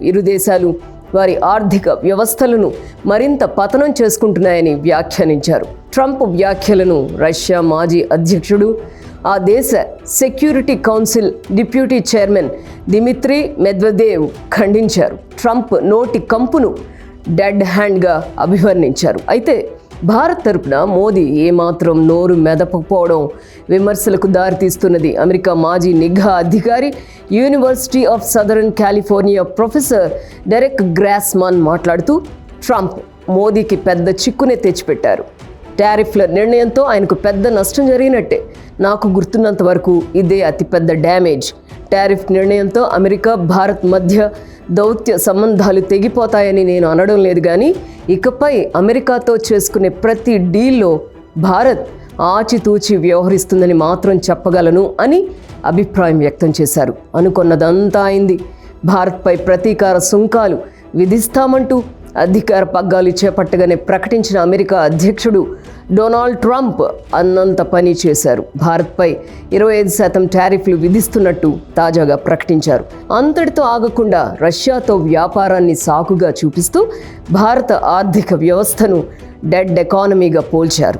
ఇరు దేశాలు వారి ఆర్థిక వ్యవస్థలను మరింత పతనం చేసుకుంటున్నాయని వ్యాఖ్యానించారు. ట్రంప్ వ్యాఖ్యలను రష్యా మాజీ అధ్యక్షుడు, ఆ దేశ security council deputy chairman Dmitry Medvedev ఖండించారు. ట్రంప్ నోటి కంపును డెడ్ హ్యాండ్గా అభివర్ణించారు. అయితే భారత్ తరపున మోదీ ఏమాత్రం నోరు మెదపకపోవడం విమర్శలకు దారితీస్తున్నది. అమెరికా మాజీ నిఘా అధికారి, university of southern California professor Derek Grossman మాట్లాడుతూ ట్రంప్ మోదీకి పెద్ద చిక్కునే తెచ్చిపెట్టారు. టారిఫ్ల నిర్ణయంతో ఆయనకు పెద్ద నష్టం జరిగినట్టే. నాకు గుర్తున్నంత వరకు ఇదే అతిపెద్ద డ్యామేజ్. టారిఫ్ నిర్ణయంతో అమెరికా భారత్ మధ్య దౌత్య సంబంధాలు తెగిపోతాయని నేను అనడం లేదు, కానీ ఇకపై అమెరికాతో చేసుకునే ప్రతి డీల్లో భారత్ ఆచితూచి వ్యవహరిస్తుందని మాత్రం చెప్పగలను అని అభిప్రాయం వ్యక్తం చేశారు. అనుకున్నదంతా అయింది. భారత్పై ప్రతీకార సుంకాలు విధిస్తామంటూ అధికార పగ్గాలు చేపట్టగానే ప్రకటించిన అమెరికా అధ్యక్షుడు డొనాల్డ్ ట్రంప్ అన్నంత పని చేశారు. భారత్పై 25% టారిఫ్లు విధిస్తున్నట్టు తాజాగా ప్రకటించారు. అంతటితో ఆగకుండా రష్యాతో వ్యాపారాన్ని సాకుగా చూపిస్తూ భారత ఆర్థిక వ్యవస్థను డెడ్ ఎకానమీగా పోల్చారు.